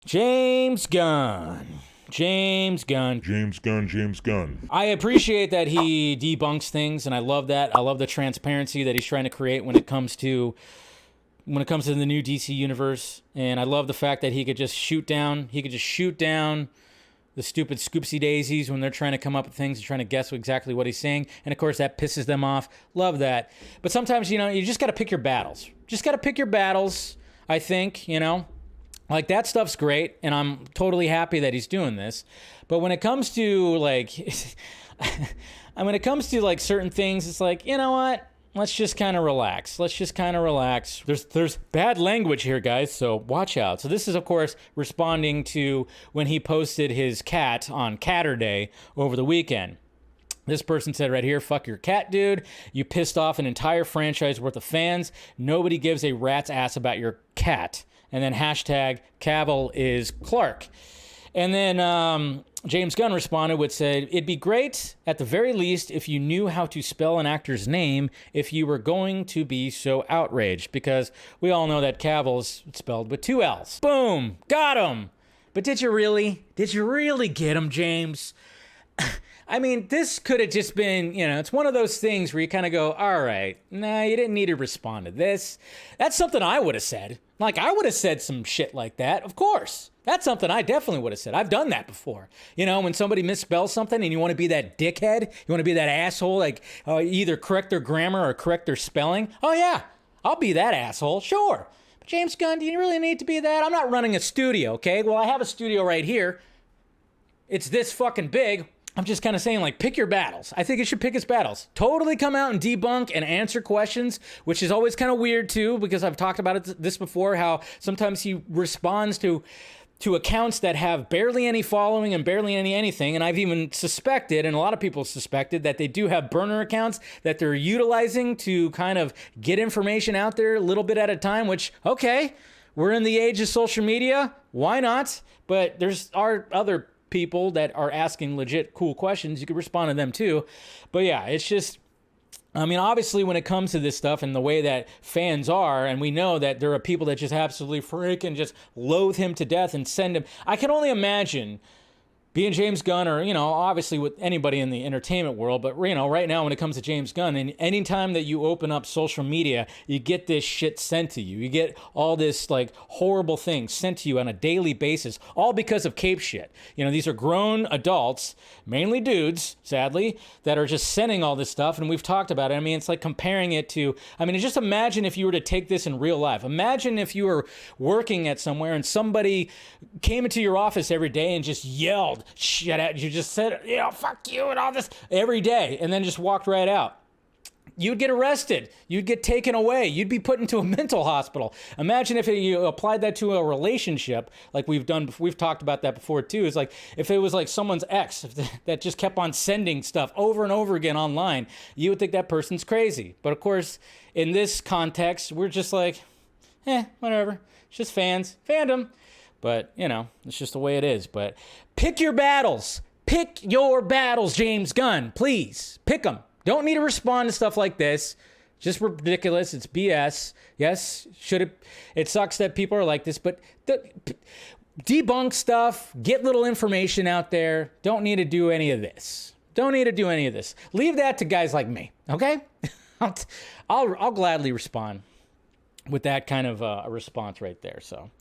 James Gunn. James Gunn. James Gunn, James Gunn. I appreciate that he debunks things, and I love that. I love the transparency that he's trying to create when it comes to the new DC universe. And I love the fact that he could just shoot down the stupid scoopsy daisies when they're trying to come up with things and trying to guess exactly what he's saying. And of course that pisses them off. Love that. But sometimes, you just got to pick your battles. I think, Like, that stuff's great, and I'm totally happy that he's doing this. But when it comes to, certain things, it's like, you know what? Let's just kind of relax. There's bad language here, guys, so watch out. So this is, of course, responding to when he posted his cat on Catterday over the weekend. This person said right here, "Fuck your cat, dude. You pissed off an entire franchise worth of fans. Nobody gives a rat's ass about your cat." And then hashtag Cavill is Clark. And then James Gunn responded with said, "It'd be great at the very least if you knew how to spell an actor's name if you were going to be so outraged, because we all know that Cavill's spelled with 2 L's. Boom, got him. But did you really get him, James? I mean, this could have just been, it's one of those things where you kind of go, all right, nah, you didn't need to respond to this. That's something I would have said. Like, I would have said some shit like that, of course. That's something I definitely would have said. I've done that before. When somebody misspells something and you want to be that dickhead, you want to be that asshole, like either correct their grammar or correct their spelling. Oh, yeah, I'll be that asshole, sure. But James Gunn, do you really need to be that? I'm not running a studio, okay? Well, I have a studio right here. It's this fucking big. I'm just kind of saying, pick your battles. I think it should pick its battles. Totally come out and debunk and answer questions, which is always kind of weird, too, because I've talked about this before, how sometimes he responds to accounts that have barely any following and barely anything. And I've even suspected, and a lot of people suspected, that they do have burner accounts that they're utilizing to kind of get information out there a little bit at a time, which, okay, we're in the age of social media. Why not? But there's other people that are asking legit cool questions. You could respond to them too. But yeah, it's just, obviously when it comes to this stuff and the way that fans are, and we know that there are people that just absolutely freaking just loathe him to death and send him. I can only imagine being James Gunn, or, obviously with anybody in the entertainment world, but, right now when it comes to James Gunn, and anytime that you open up social media, you get this shit sent to you. You get all this, horrible things sent to you on a daily basis, all because of cape shit. These are grown adults, mainly dudes, sadly, that are just sending all this stuff, and we've talked about it. It's like comparing it to, just imagine if you were to take this in real life. Imagine if you were working at somewhere and somebody came into your office every day and just yelled shit at you, just said, fuck you and all this every day, and then just walked right out. You'd get arrested. You'd get taken away. You'd be put into a mental hospital. Imagine if you applied that to a relationship, like we've done. We've talked about that before too. It's like if it was like someone's ex that just kept on sending stuff over and over again online, you would think that person's crazy. But of course, in this context, we're just like, whatever. It's just fandom. But, it's just the way it is. But pick your battles. Pick your battles, James Gunn. Please, pick them. Don't need to respond to stuff like this. Just ridiculous. It's BS. Yes, it sucks that people are like this, but debunk stuff, get little information out there. Don't need to do any of this. Leave that to guys like me, okay? I'll gladly respond with that kind of a response right there. So